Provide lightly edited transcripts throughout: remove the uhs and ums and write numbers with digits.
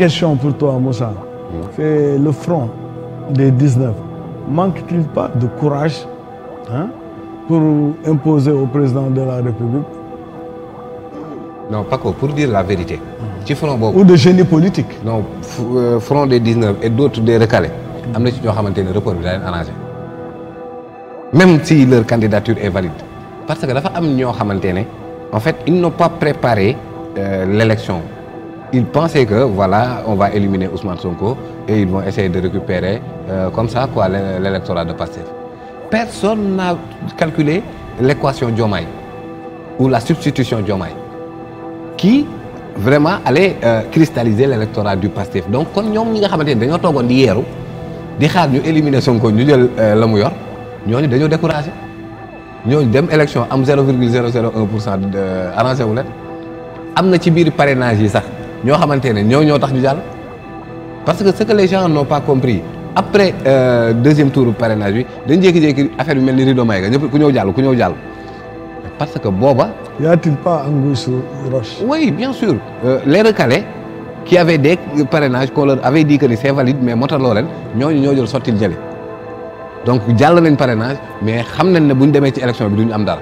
Question pour toi, Moussa. C'est le front des 19. Manque-t-il pas de courage pour imposer au président de la République? Non, Paco, pour dire la vérité. Ci front boobu ou de génie politique. non front des 19 et d'autres des recalés. am na ci ñoo xamante ne report bi daa leen arrangé. même si leur candidature est valide. parce que dafa am ñoo xamante ne en fait ils n'ont pas préparé l'élection. Ils pensaient que voilà on va éliminer Ousmane Sonko et ils vont essayer de récupérer comme ça quoi l'électorat de Pastef. Personne n'a calculé l'équation Diomaye ou la substitution Diomaye qui vraiment allait cristalliser l'électorat du Pastef. Donc kon ñoom ñi nga xamante ne dañoo toogoon di yeeru di xaar ñu éliminer Sonko ñu jël la mu yor ñooñu dañoo découragé ñooñu dem élection am 0,001% arrangé wu leen am na ci biir parrainage yi sax ñoo xamante ne ñoo tax ñu jàll parce que ce que les gens n'ont pas compris après deuxième tour parrainage bi dañ jékki-jékki affaire bi mel ni rideau may ga ñëpp ku ñëw jàll parce que booba. Y a-t-il pas anguille sous roche? Oui, bien sûr. Les recalés qui avaient des parrainages qu'on leur avait dit que c'est valide mais motaloo leen ñoo jël sottil jële donc jàll nañ parrainage mais xam nañ ne bu ñu demee ci élection bi duñu am dara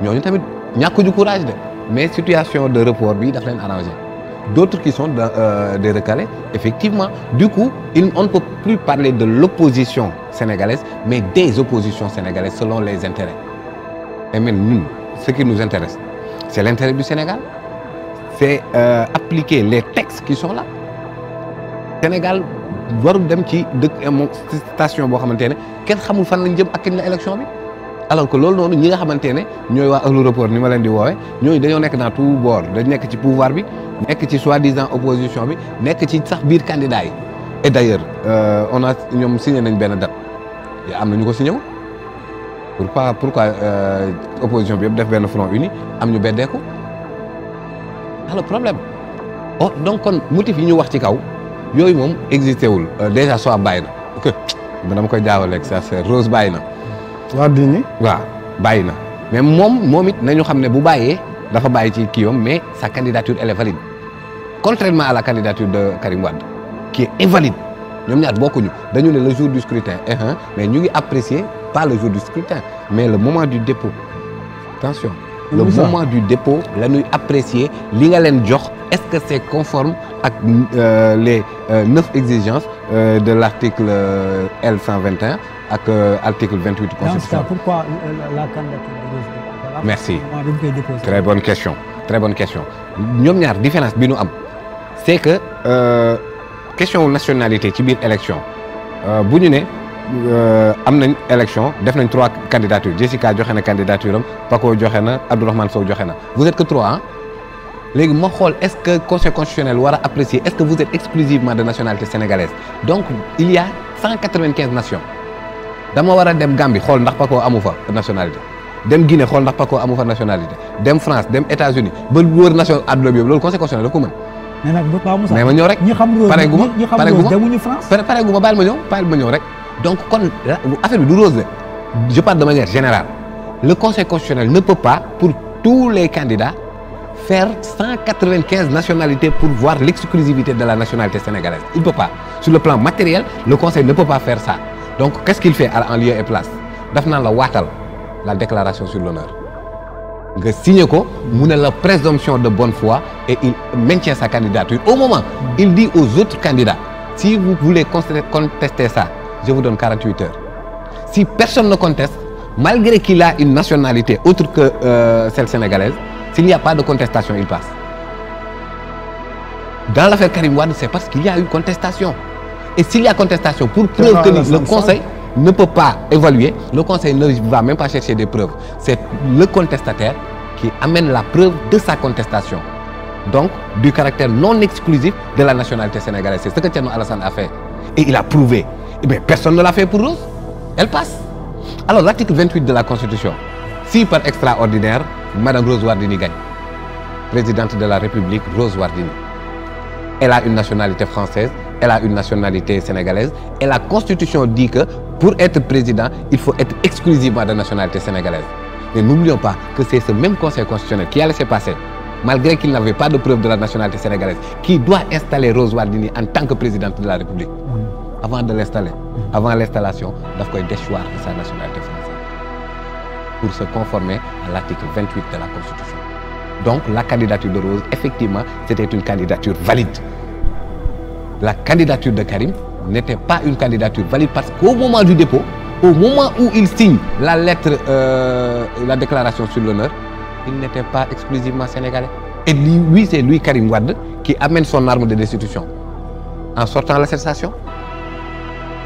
ñooñu tamit ñàkk ju courage de mais situation de report bi daf leen arrangé d'autres qui sont des recalés effectivement du coup on ne peut plus parler de l'opposition sénégalaise mais des oppositions sénégalaises selon les intérêts et même ñun ce qui nous intéresse c'est l'intérêt du Sénégal c'est appliquer les textes qui sont là Sénégal warul dem ci dëkk station boo xamante ne kenn xamul fan lañ jëm ak kañ la élection bi alors que loolu noonu ñi nga xamante ne ñooy waa ahlu report ni ma leen di woowee ñooñu dañoo nekk dans tout bord dañ nekk ci pouvoir bi nekk ci soi-disant opposition bi nekk ci sax biir candidat yi et d'ailleurs ñoom signé nañ benn date am na ñu ko signé wul pourquoi opposition bi yëpp def benn front uni am ñu beddeeku alors problème donc kon motif yi ñu wax ci kaw yooyu moom existé wul déjà soit bàyyi na ok dama koy jaawaleeg sa sœur Rose bàyyi na. Wardini waaw bàyyi na mais moom it nañu xam ne bu bàyyee dafa bàyyi ci kii yom mais sa candidature elle est valide contrairement à la candidature de Karim Wade qui est invalide ñoom ñaar bokkuñu dañu ne le jour du scrutin mais ñu ngi apprécier pas le jour du scrutin mais le moment du dépôt attention le moment du dépôt la ñuy apprécier li nga leen jox est-ce que c'est conforme ak les 9 exigences de l'article L121 ak article 28 constitution. Dans ce cas, pourquoi la candidature de Rose? Merci. Très bonne question ñoom ñaar différence bi ñu am c'est que question nationalité ci biir élection bu ñu ne am nañ élection def nañ 3 candidatures Jessica joxe na candidature am Paco joxe na Abdourahmane Sow joxe na vous êtes que 3 léegi ma xool est-ce que conseil constitutionnel war a apprécier est-ce que vous êtes exclusivement de nationalité sénégalaise donc il y a 195 nations dama war a dem Gambie xool ndax Paco amu fa nationalité dem Guinée xool ndax Paco amu fa nationalité dem France dem États-Unis ba wër nation àdduna bi yëpp loolu conseil constitutionnel da ko mën. mais nag bu Paa Moussa mais ma ñëw rek ñi xam Rose demuñu France. pare gu ma bàyyil ma ñëw rek donc kon affaire bi du Rose la je parle de manière générale le conseil constitutionnel ne peut pas pour tous les candidats faire 195 nationalités pour voir l'exclusivité de la nationalité sénégalaise il peut pas sur le plan matériel le conseil ne peut pas faire ça donc qu'est-ce qu'il fait en lieu et place daf naan la waatal la déclaration sur l'honneur nga signé ko mu ne la présomption de bonne foi et il maintient sa candidature au moment il dit aux autres candidats si vous voulez contester ça je vous donne 48 heures si personne ne conteste malgré qu'il a une nationalité autre que celle sénégalaise s'il n'y a pas de contestation il passe dans l'affaire Karim Wade c'est parce qu'il y a eu contestation et s'il y a contestation pour preuve que le conseil ne peut pas évaluer le conseil ne va même pas chercher des preuves c'est le contestataire qui amène la preuve de sa contestation donc du caractère non exclusif de la nationalité sénégalaise c'est ce que Thierno Alassane a fait et il a prouvé et bien personne ne l'a fait pour Rose elle passe alors l'article 28 de la Constitution si par extraordinaire Madame Rose Wardini gagne présidente de la République Rose Wardini elle a une nationalité française elle a une nationalité sénégalaise et la Constitution dit que pour être président il faut être exclusivement de nationalité sénégalaise mais n'oublions pas que c'est ce même Conseil constitutionnel qui a laissé passer malgré qu'il n'avait pas de preuve de la nationalité sénégalaise, qui doit installer Rose Wardini en tant que présidente de la République. Avant de l'installer, avant l'installation, il faut déchoir de sa nationalité française pour se conformer à l'article 28 de la Constitution. Donc la candidature de Rose, effectivement, c'était une candidature valide. La candidature de Karim n'était pas une candidature valide parce qu'au moment du dépôt, au moment où il signe la lettre, la déclaration sur l'honneur, il n'était pas exclusivement sénégalais. Et lui, c'est lui, Karim Wade, qui amène son arme de destitution en sortant la cessation,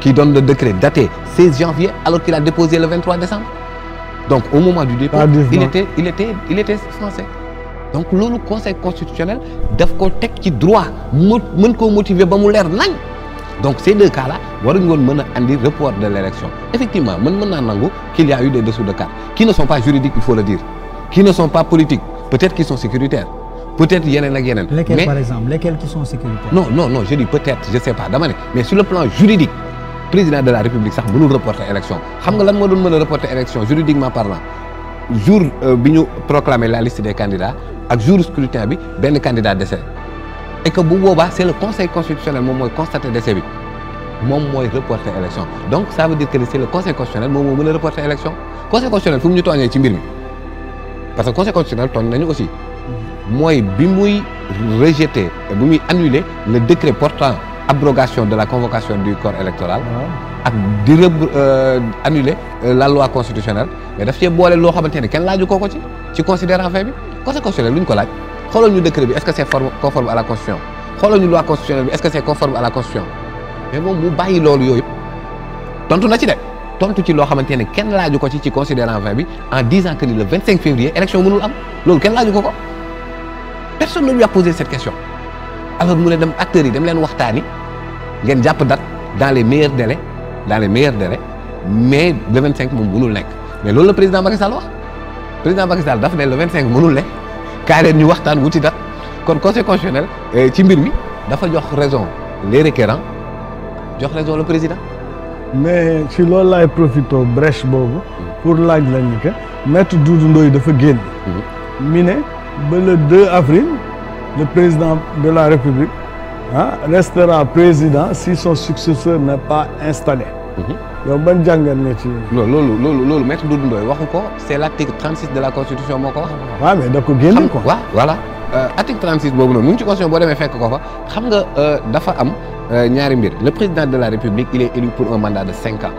qui donne le décret daté 16 janvier alors qu'il a déposé le 23 décembre. Donc au moment du dépôt, il était français. Donc le Conseil constitutionnel doit être droit, motiver ba mu leer nañ. Donc ces deux cas-là, waruñu woon mën a andi report de l'élection. Effectivement, mën naa nangu qu'il y a eu des dessous de carte qui ne sont pas juridiques, il faut le dire, qui ne sont pas politiques, peut-être qu'ils sont sécuritaires, peut-être yeneen ak yeneen. Lesquels mais, par exemple, lesquels qui sont sécuritaires? Non, je dis peut-être, je sais pas, dama ne, mais sur le plan juridique, président de la République sax mënul reporter élection. Xam nga lan moo doon mën a reporter élection juridiquement parlant? Jour bi ñu proclamer la liste des candidats ak jour scrutin bi benn candidat décès. Et que bu boobaa c'est le Conseil constitutionnel moom mooy constater décès bi moom mooy reporter élection. Donc ça veut dire que c'est le Conseil constitutionnel moom moo mën a reporter élection. Conseil constitutionnel fu mu ñu tooñee ci mbir mi parce que Conseil constitutionnel tooñ nañu aussi mooy bi muy rejeter bi muy annuler le décret portant abrogation de la convocation du corps électoral ak di annuler la loi constitutionnelle mais daf cee boole loo xamante ne kenn laaju ko ci considérant fait bi Conseil constitutionnel lu ñu ko laaj xoolal ñu décret bi est-ce que c'est conforme à la constitution xoolal ñu loi constitutionnelle bi est-ce que c'est conforme à la constitution mais moom mu bàyyi loolu yooyu tontu na ci de tontu ci loo xamante ne kenn laaju ko ci considérant 20 bi en disant que ni le 25 février élection mënul am loolu kenn laaju ko personne ne lui a posé cette question alors mu ne dem acteurs yi dem leen waxtaani ngeen jàpp date dans les meilleurs délais mais le 25 moom mënul nekk mais loolu la président Macky Sall wax président Macky Sall daf ne le 25 mënul nekk kaay leen ñu waxtaan wuti date kon Conseil constitutionnel ci mbir mi dafa jox raison les requérants jox raison le président. mais si loolu laay profité brèche boobu pour laaj la ni que maître Doudou Ndoye dafa génn. mi ne ba le 2 avril le président de la République restera président si son successeur n'est pas installé. yow ban jàngat nga ci. loolu maître Doudou Ndoye waxu ko c'est l'article 36 de la constitution moo ko wax. waaw mais da ko génne ko. waaw voilà article 36 boobu noonu mu ngi ci constitution boo demee fekk ko fa xam nga dafa am ñaari mbir le président de la République il est élu pour un mandat de 5 ans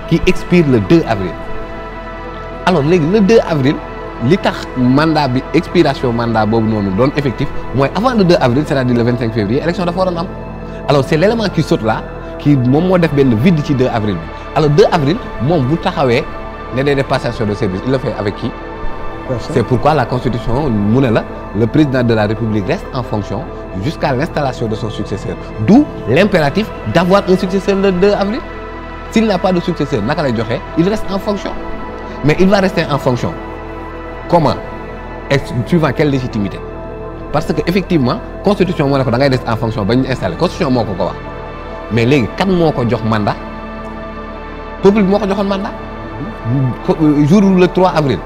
qui expire le 2 avril alors léegi le 2 avril li tax mandat bi expiration mandat boobu noonu doon effectif mooy avant le 2 avril c'est-à-dire le 25 février élection dafa waroon am alors c'est l'élément qui saute là qui moom moo def benn vide ci 2 avril bi alors 2 avril moom bu taxawee ne day def passation de service il le fait avec qui? C'est pourquoi la constitution mu ne la le président de la République reste en fonction jusqu'à l'installation de son successeur d'où l'impératif d'avoir un successeur le 2 avril s'il n'a pas de successeur naka lay joxe il reste en fonction mais il va rester en fonction comment et suivant quelle légitimité parce que effectivement constitution moo ne ko da ngay des en fonction ba ñu installé constitution moo ko wax mais léegi kan moo ko jox mandat peuple bi moo ko joxoon mandat jour le 3 avril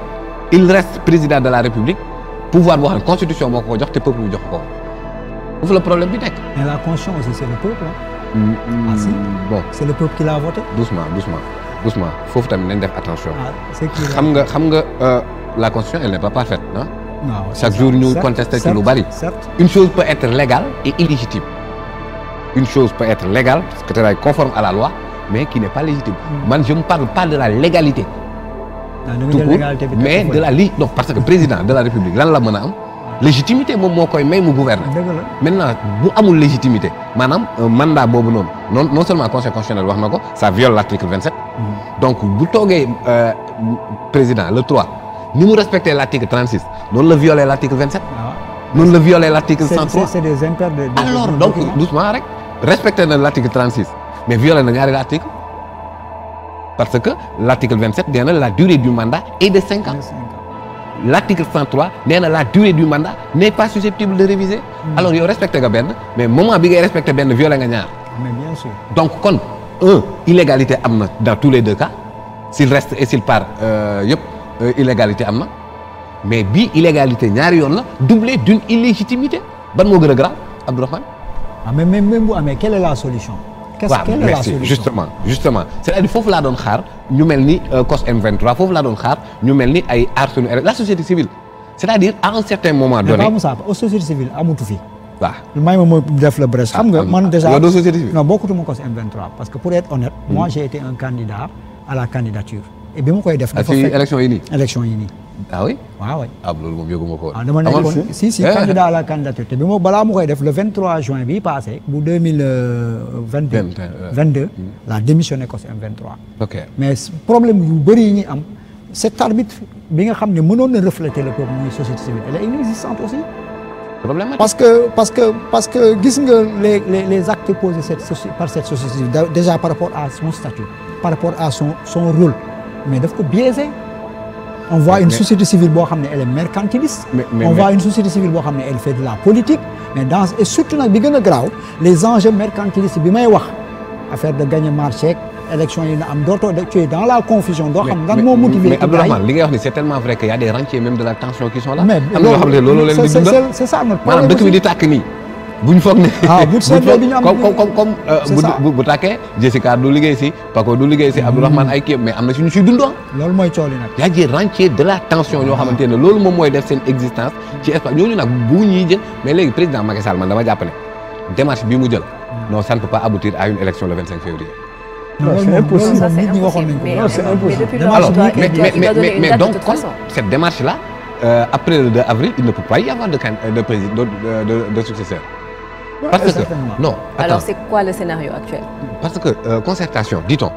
il reste président de la République pouvoir boo xam ne constitution moo ko jox te peuple bi jox ko foofu le problème bi nekk. mais la constitution aussi c'est le peuple ah si bon c'est le peuple qui l'a voté. doucement foofu tamit nañ def attention. c'est qui xam nga la constitution elle n'est pas parfaite ah. non chaque jour ñu contester ci lu bari. Une chose peut être légale et illégitime. Une chose peut être légale parce que c'est conforme à la loi mais qui n'est pas légitime. Man je ne parle pas de la légalité. tout court mais de la non parce que président de la République lan la mën a am. légitimité moom moo koy may mu gouverner. maintenant bu amul légitimité maanaam mandat boobu noonu non seulement conseil constitutionnel wax na ko ça viole l'article 27. donc bu toogee président le 3 ni mu respecter l'article 36 noonu la violer l'article 27. noonu la violer l'article 103. c'est des impairs de alors donc doucement rek respecter na l'article 36 mais violer na ñaari article parce que l'article 27 nee na la durée du mandat est de 5 ans. L'article 103 nee na la durée du mandat n'est pas susceptible de réviser. alors yow respecté nga benn mais moment bi ngay respecté benn violé nga ñaar. mais bien sûr. donc kon illégalité am na dans tous les deux cas s'il reste et s'il part yëpp illégalité am na mais bii illégalité ñaari yoon la doublé d'une illégitimité ban moo gën a grave Abdourahmane. ah mais même bu amee quelle est la solution. quelle est la merci solution justement c'est-à-dire foofu laa doon xaar ñu mel ni COS M23 foofu laa doon xaar ñu mel ni ay aar sunu la société civile c'est-à-dire à un certain moment donné. mais pas Moussa société civile amutu fi. waaw may ma def la brèche xam nga man déjà yow doo société civile. non bokkutuma COS M23 parce que pour être honnête. moi j'ai été un candidat à la candidature. et bi ma koy def dafa fekk élection yi nii. élection yi nii. ah oui. waaw waay. loolu moom yëguma ko woon. dama nekkoon si candidat à la candidature te bi ma balaa ma koy def le 23 juin bii passé bu 2022 la démissionné COS M23. ok mais problème yu bëri yi ñuy am cet arbitre bi nga xam ne mënoon na refléter le peuple muy société civile elle est inexistante aussi. problématique parce que gis nga les actes posés par cette société civile déjà par rapport à son statut par rapport à son rôle mais daf ko biaisé. on voit une société civile boo xam ne elle est mercantiliste. on voit une société civile boo xam ne elle fait de la politique. mais et surtout nag bi gën a garaaw les enjeux mercantilistes bi may wax affaire de gagner marché élection yi na am dootoo tu es dans la confusion. doo xam lan moo motivé. mais Abdourahmane li ngay wax ni c'est tellement vrai que y a des rentiers même de la tension qui sont là. mais am na yoo xam ne loolu leen di dundal c'est ça notre maanaam dëkk bi di tàkk nii. buñ foog ne. bu seetloo bi ñu am comme bu tàkkee Jessica du liggéey si Paco du liggéey si Abdourahmane ay kii mais am na si ñu siy dundoo. loolu mooy cooli nag. y a des rentiers de la tension yoo xamante ne loolu moom mooy def seen existence ci espace ñooñu nag bu ñuy jël mais léegi président Macky Sall man dama jàpp ne démarche bii mu jël non ça ne peut pas aboutir à une élection le 25 février. non c'est impossible loolu nit ñi waxoon nañ ko. non c'est impossible. alors mais donc comme cette démarche là après le 2 avril il ne peut pas y avoir de successeur. Parce que non. Attends. Alors c'est quoi le scénario actuel? Parce que concertation dit-on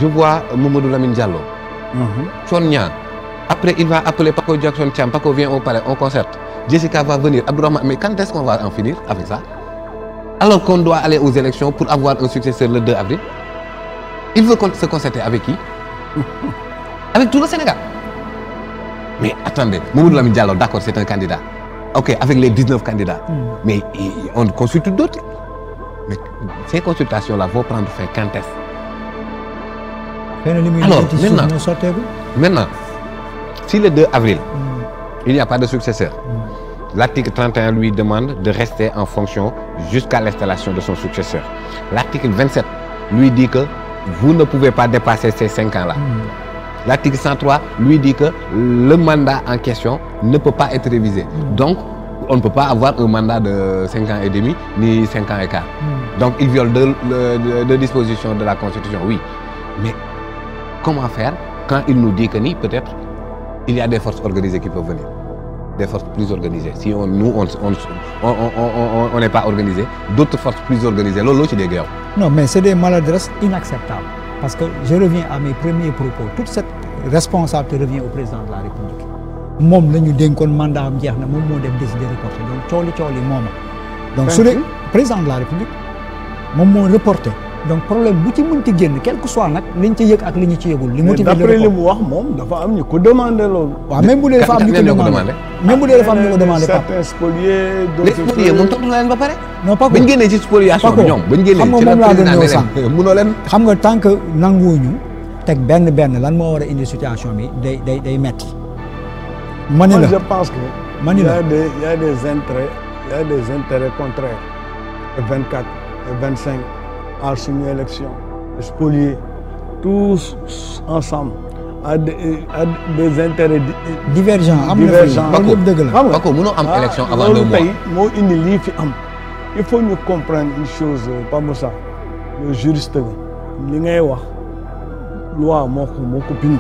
je vois Mamadou Lamine Diallo. Thione Niang après il va appeler Paco Jackson Thiam Paco vient au palais on concerte Jessica va venir Abdourahmane mais quand est-ce qu'on va en finir avec ça alors qu'on doit aller aux élections pour avoir un successeur le 2 avril il veut se concerter avec qui avec tout le Sénégal mais attendez Mamadou Lamine Diallo d'accord c'est un candidat ok avec les 19 candidats mais on consulte d'autres mais ces consultations là vont prendre fin quand est-ce alors maintenant si le 2 avril il n'y a pas de successeur l'article 31 lui demande de rester en fonction jusqu'à l'installation de son successeur l'article 27 lui dit que vous ne pouvez pas dépasser ces 5 ans là l'article 103 lui dit que le mandat en question ne peut pas être révisé donc on ne peut pas avoir un mandat de 5 ans et demi ni 5 ans et quart donc il viole deux dispositions de la Constitution oui mais comment faire quand il nous dit que ni peut-être il y a des forces organisées qui peuvent venir des forces plus organisées si on n'est pas organisé d'autres forces plus organisées loolu loo ci dégg yow. non mais c'est des maladresses inacceptables parce que je reviens à mes premiers propos toute cette responsabilité revient au président de la République moom la ñu dénkoon mandat am jeex na moom moo def décider reporter donc cooli mooma donc su dee président de la République moom moo reporté donc problème bu ci mënti génn quel que soit nag liñ ci yëg ak li ñu ci yëgul. li motivé d'après li mu wax moom dafa am ñu ko demandé loolu. waaw même bu dee dafa am ñu ko demandé même bu dee dafa am ñu ko demandé certains spoliés. les spoliés moom tontu na leen ba pare. non Paco bañ génnee ci spoliation bi ñoom bañ génnee ci la président ne leen mënoo leen. xam nga tant que nanguwuñu teg benn lan moo war a indi situation bi day metti. mani la je pense que. mani la il y a des intérêts contraires. le 24 le 25. à suñu élection spoliés tous ensemble à des intérêts divergents am na Paco dëgg la Paco mënoo am élection avant 2 mois tey moo indi lii fi am il faut ñu comprendre une chose Pa Moussa le juriste li ngay wax loi moo ko bind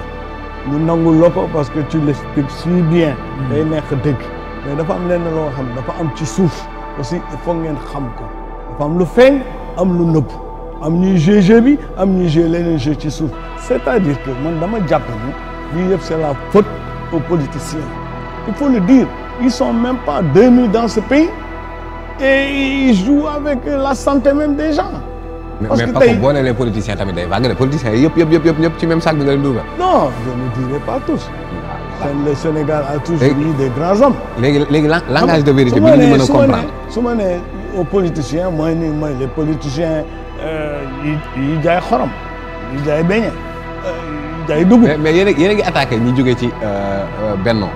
ñu nangul la ko parce que tu l'expliques si bien day nekk dëgg mais dafa am lenn loo xam dafa am ci suuf aussi il faut ngeen xam ko dafa am lu feeñ am lu nëbb am ñuy jeu bi am ñuy jeu leneen jeu ci suuf c'est-à-dire que man dama jàpp ni lii yëpp c'est la faute aux politiciens il faut le dire ils sont même pas 2000 dans ce pays et ils jouent avec la santé même des gens. parce que tey boo nee les politiciens tamit day vague les politiciens yëpp ci même sac bi nga leen dugal. non je ne dirai pas tous. le Sénégal a toujours eu des grands hommes. léegi langage de vérité bi ñu mën a comprendre. su ma nee aux politiciens mooy les politiciens yi jaay xorom yi jaay beñe yi jaay dugub. mais yéen a ngi attaqué ñi jógee ci Benno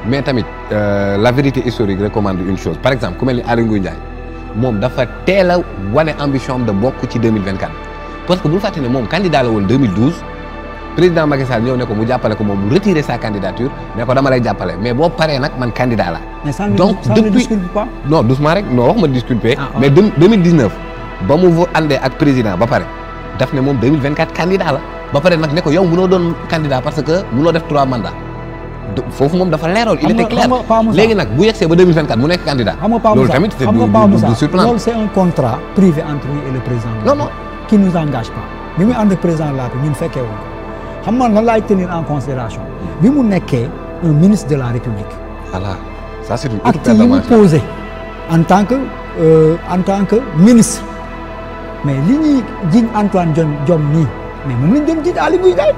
mais tamit la vérité historique recommande une chose par exemple ku mel ni Aly Ngouille Ndiaye moom dafa teel a wane ambition am de bokk ci 2024 parce que bu ñu fàtte ne moom candidat la woon 2012 président Macky Sall ñëw ne ko mu jàppale ko moom mu retirer sa candidature ne ko dama lay jàppale mais boo paree nag man candidat la. mais ça donc ne disculpe pas. non doucement rek non wax ma disculper. mais 2019 ba mu àndee ak président ba pare daf ne moom 2024 candidat la ba pare nag ne ko yow mënoo doon candidat parce que mënoo def 3 mandats. foofu moom dafa leeroon il était clair léegi nag bu yegsee ba 2024 mu nekk candidat. loolu tamit c'est du surprenant. loolu c'est un contrat privé entre lui et le président. non qui nous engage pas. bi muy ànd ak président la ñun fekkee woon xam nga lan laay tenir en considération bi mu nekkee un ministre de la République. voilà ça c'est une autre acte yi mu posé en tant que ministre mais li ñuy jiñ Antoine Diome nii mais moom lañ doon jiñ Aly Ngouille Ndiaye